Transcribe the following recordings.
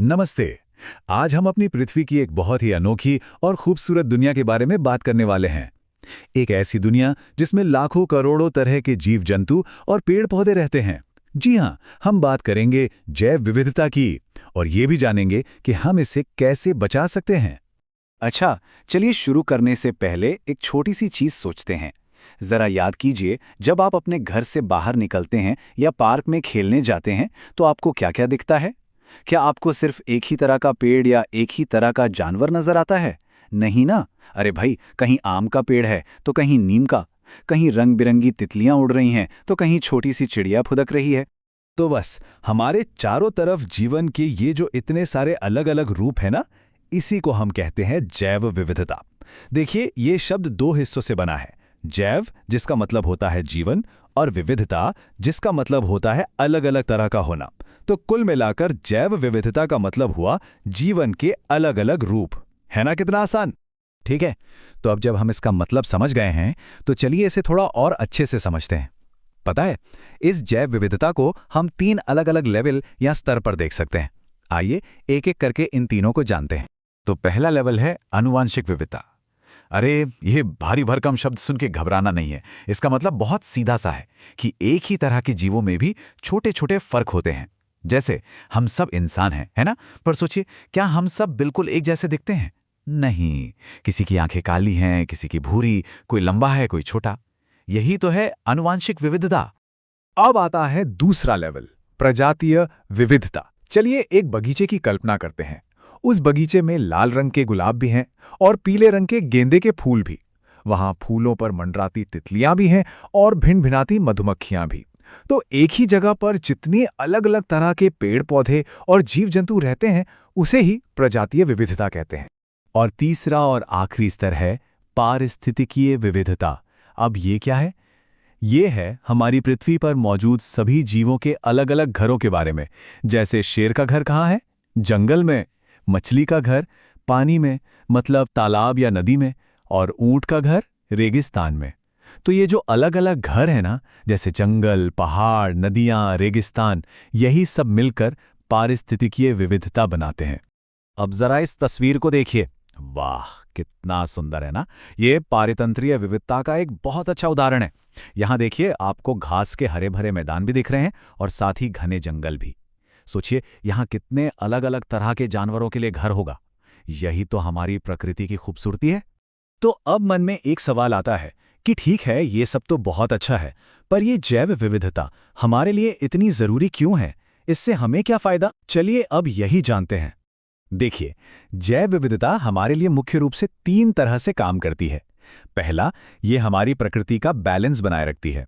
नमस्ते। आज हम अपनी पृथ्वी की एक बहुत ही अनोखी और खूबसूरत दुनिया के बारे में बात करने वाले हैं। एक ऐसी दुनिया जिसमें लाखों करोड़ों तरह के जीव जंतु और पेड़ पौधे रहते हैं। जी हाँ, हम बात करेंगे जैव विविधता की और ये भी जानेंगे कि हम इसे कैसे बचा सकते हैं। अच्छा, चलिए शुरू करने से पहले एक छोटी सी चीज सोचते हैं। जरा याद कीजिए, जब आप अपने घर से बाहर निकलते हैं या पार्क में खेलने जाते हैं तो आपको क्या-क्या दिखता है? क्या आपको सिर्फ एक ही तरह का पेड़ या एक ही तरह का जानवर नजर आता है? नहीं ना। अरे भाई, कहीं आम का पेड़ है तो कहीं नीम का, कहीं रंग बिरंगी तितलियां उड़ रही हैं तो कहीं छोटी सी चिड़िया फुदक रही है। तो बस हमारे चारों तरफ जीवन के ये जो इतने सारे अलग अलग रूप है ना, इसी को हम कहते हैं जैव विविधता। देखिए, ये शब्द दो हिस्सों से बना है। जैव जिसका मतलब होता है जीवन और विविधता जिसका मतलब होता है अलग अलग तरह का होना। तो कुल मिलाकर जैव विविधता का मतलब हुआ जीवन के अलग अलग रूप। है ना, कितना आसान। ठीक है, तो अब जब हम इसका मतलब समझ गए हैं तो चलिए इसे थोड़ा और अच्छे से समझते हैं। पता है, इस जैव विविधता को हम तीन अलग अलग लेवल या स्तर पर देख सकते हैं। आइए एक एक करके इन तीनों को जानते हैं। तो पहला लेवल है आनुवांशिक विविधता। अरे, ये भारी भरकम शब्द सुन के घबराना नहीं है। इसका मतलब बहुत सीधा सा है कि एक ही तरह के जीवों में भी छोटे छोटे फर्क होते हैं। जैसे हम सब इंसान हैं, है ना? पर सोचिए, क्या हम सब बिल्कुल एक जैसे दिखते हैं? नहीं। किसी की आंखें काली हैं, किसी की भूरी, कोई लंबा है, कोई छोटा। यही तो है आनुवांशिक विविधता। अब आता है दूसरा लेवल, प्रजातीय विविधता। चलिए एक बगीचे की कल्पना करते हैं। उस बगीचे में लाल रंग के गुलाब भी हैं और पीले रंग के गेंदे के फूल भी। वहां फूलों पर मंडराती तितलियां भी हैं और भिन भिनाती मधुमक्खियां भी। तो एक ही जगह पर जितनी अलग अलग तरह के पेड़ पौधे और जीव जंतु रहते हैं, उसे ही प्रजातीय विविधता कहते हैं। और तीसरा और आखिरी स्तर है पारिस्थितिकीय विविधता। अब ये क्या है? ये है हमारी पृथ्वी पर मौजूद सभी जीवों के अलग अलग घरों के बारे में। जैसे शेर का घर कहाँ है? जंगल में। मछली का घर पानी में, मतलब तालाब या नदी में। और ऊंट का घर रेगिस्तान में। तो ये जो अलग अलग घर है ना, जैसे जंगल, पहाड़, नदियां, रेगिस्तान, यही सब मिलकर पारिस्थितिकीय विविधता बनाते हैं। अब जरा इस तस्वीर को देखिए। वाह, कितना सुंदर है ना? ये पारितंत्रीय विविधता का एक बहुत अच्छा उदाहरण है। यहां देखिए, आपको घास के हरे भरे मैदान भी दिख रहे हैं और साथ ही घने जंगल भी। सोचिए, यहां कितने अलग अलग तरह के जानवरों के लिए घर होगा। यही तो हमारी प्रकृति की खूबसूरती है। तो अब मन में एक सवाल आता है कि ठीक है, ये सब तो बहुत अच्छा है, पर ये जैव विविधता हमारे लिए इतनी जरूरी क्यों है? इससे हमें क्या फायदा? चलिए अब यही जानते हैं। देखिए, जैव विविधता हमारे लिए मुख्य रूप से तीन तरह से काम करती है। पहला, ये हमारी प्रकृति का बैलेंस बनाए रखती है।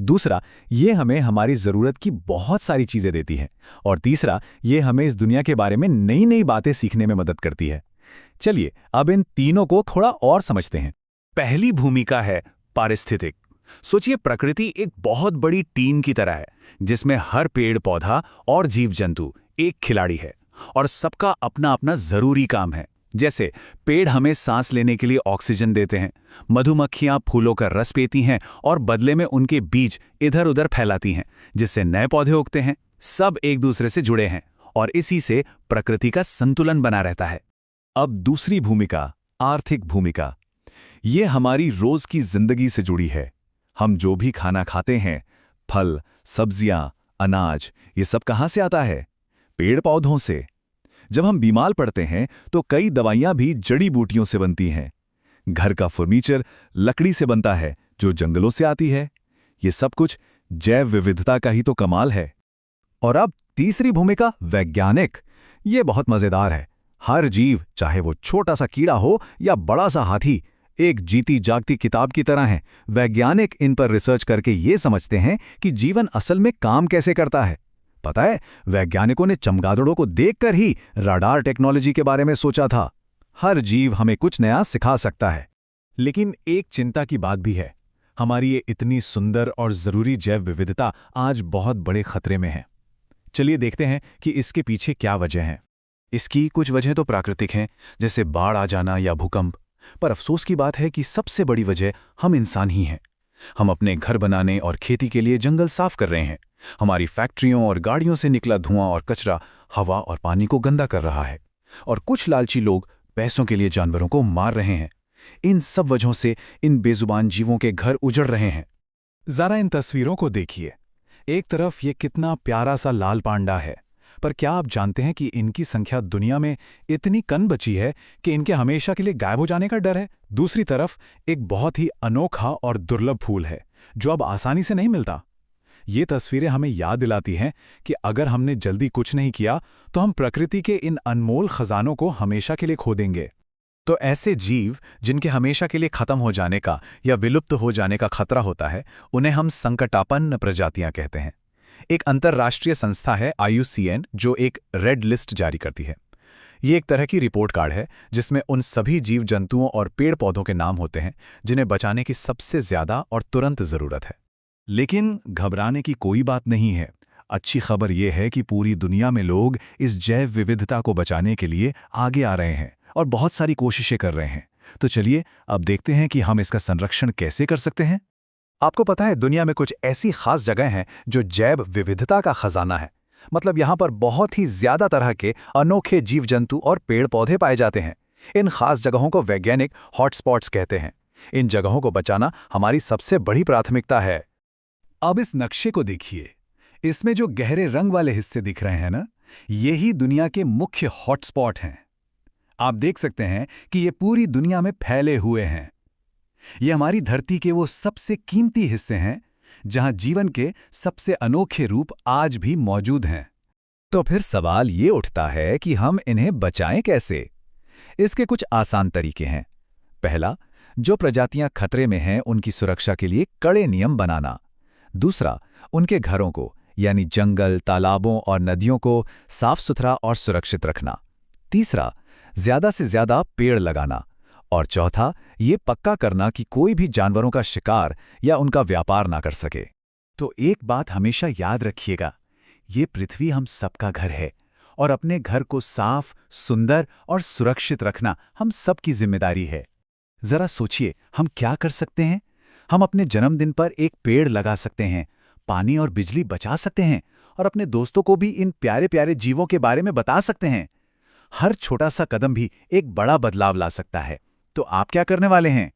दूसरा, ये हमें हमारी जरूरत की बहुत सारी चीजें देती है। और तीसरा, ये हमें इस दुनिया के बारे में नई नई बातें सीखने में मदद करती है। चलिए अब इन तीनों को थोड़ा और समझते हैं। पहली भूमिका है पारिस्थितिक। सोचिए, प्रकृति एक बहुत बड़ी टीम की तरह है, जिसमें हर पेड़ पौधा और जीव जंतु एक खिलाड़ी है और सबका अपना अपना जरूरी काम है। जैसे पेड़ हमें सांस लेने के लिए ऑक्सीजन देते हैं, मधुमक्खियां फूलों का रस पीती हैं और बदले में उनके बीज इधर उधर फैलाती हैं, जिससे नए पौधे उगते हैं। सब एक दूसरे से जुड़े हैं और इसी से प्रकृति का संतुलन बना रहता है। अब दूसरी भूमिका, आर्थिक भूमिका। ये हमारी रोज की जिंदगी से जुड़ी है। हम जो भी खाना खाते हैं, फल, सब्जियां, अनाज, ये सब कहां से आता है? पेड़ पौधों से। जब हम बीमार पड़ते हैं तो कई दवाइयां भी जड़ी बूटियों से बनती हैं। घर का फर्नीचर लकड़ी से बनता है, जो जंगलों से आती है। ये सब कुछ जैव विविधता का ही तो कमाल है। और अब तीसरी भूमिका, वैज्ञानिक। ये बहुत मजेदार है। हर जीव, चाहे वो छोटा सा कीड़ा हो या बड़ा सा हाथी, एक जीती जागती किताब की तरह है। वैज्ञानिक इन पर रिसर्च करके ये समझते हैं कि जीवन असल में काम कैसे करता है। पता है, वैज्ञानिकों ने चमगादड़ों को देखकर ही राडार टेक्नोलॉजी के बारे में सोचा था। हर जीव हमें कुछ नया सिखा सकता है। लेकिन एक चिंता की बात भी है। हमारी ये इतनी सुंदर और जरूरी जैव विविधता आज बहुत बड़े खतरे में है। चलिए देखते हैं कि इसके पीछे क्या वजह है। इसकी कुछ वजह तो प्राकृतिक हैं, जैसे बाढ़ आ जाना या भूकंप। पर अफसोस की बात है कि सबसे बड़ी वजह हम इंसान ही हैं। हम अपने घर बनाने और खेती के लिए जंगल साफ कर रहे हैं। हमारी फैक्ट्रियों और गाड़ियों से निकला धुआं और कचरा हवा और पानी को गंदा कर रहा है। और कुछ लालची लोग पैसों के लिए जानवरों को मार रहे हैं। इन सब वजहों से इन बेजुबान जीवों के घर उजड़ रहे हैं। जरा इन तस्वीरों को देखिए। एक तरफ ये कितना प्यारा सा लाल पांडा है, पर क्या आप जानते हैं कि इनकी संख्या दुनिया में इतनी कम बची है कि इनके हमेशा के लिए गायब हो जाने का डर है। दूसरी तरफ एक बहुत ही अनोखा और दुर्लभ फूल है जो अब आसानी से नहीं मिलता। ये तस्वीरें हमें याद दिलाती हैं कि अगर हमने जल्दी कुछ नहीं किया तो हम प्रकृति के इन अनमोल खजानों को हमेशा के लिए खो देंगे। तो ऐसे जीव जिनके हमेशा के लिए खत्म हो जाने का या विलुप्त हो जाने का खतरा होता है, उन्हें हम संकटापन्न प्रजातियां कहते हैं। एक अंतर्राष्ट्रीय संस्था है IUCN जो एक रेड लिस्ट जारी करती है। ये एक तरह की रिपोर्ट कार्ड है जिसमें उन सभी जीव जंतुओं और पेड़ पौधों के नाम होते हैं जिन्हें बचाने की सबसे ज्यादा और तुरंत जरूरत है। लेकिन घबराने की कोई बात नहीं है। अच्छी खबर यह है कि पूरी दुनिया में लोग इस जैव विविधता को बचाने के लिए आगे आ रहे हैं और बहुत सारी कोशिशें कर रहे हैं। तो चलिए अब देखते हैं कि हम इसका संरक्षण कैसे कर सकते हैं। आपको पता है, दुनिया में कुछ ऐसी खास जगह हैं जो जैव विविधता का खजाना है। मतलब यहाँ पर बहुत ही ज्यादा तरह के अनोखे जीव जंतु और पेड़ पौधे पाए जाते हैं। इन खास जगहों को वैज्ञानिक हॉटस्पॉट्स कहते हैं। इन जगहों को बचाना हमारी सबसे बड़ी प्राथमिकता है। अब इस नक्शे को देखिए। इसमें जो गहरे रंग वाले हिस्से दिख रहे हैं ना, यही दुनिया के मुख्य हॉटस्पॉट हैं। आप देख सकते हैं कि ये पूरी दुनिया में फैले हुए हैं। ये हमारी धरती के वो सबसे कीमती हिस्से हैं जहां जीवन के सबसे अनोखे रूप आज भी मौजूद हैं। तो फिर सवाल ये उठता है कि हम इन्हें बचाएं कैसे? इसके कुछ आसान तरीके हैं। पहला, जो प्रजातियां खतरे में हैं उनकी सुरक्षा के लिए कड़े नियम बनाना। दूसरा, उनके घरों को यानी जंगल, तालाबों और नदियों को साफ सुथरा और सुरक्षित रखना। तीसरा, ज्यादा से ज्यादा पेड़ लगाना। और चौथा, ये पक्का करना कि कोई भी जानवरों का शिकार या उनका व्यापार ना कर सके। तो एक बात हमेशा याद रखिएगा, ये पृथ्वी हम सबका घर है और अपने घर को साफ, सुंदर और सुरक्षित रखना हम सबकी जिम्मेदारी है। जरा सोचिए, हम क्या कर सकते हैं? हम अपने जन्मदिन पर एक पेड़ लगा सकते हैं, पानी और बिजली बचा सकते हैं और अपने दोस्तों को भी इन प्यारे प्यारे जीवों के बारे में बता सकते हैं। हर छोटा सा कदम भी एक बड़ा बदलाव ला सकता है। तो आप क्या करने वाले हैं?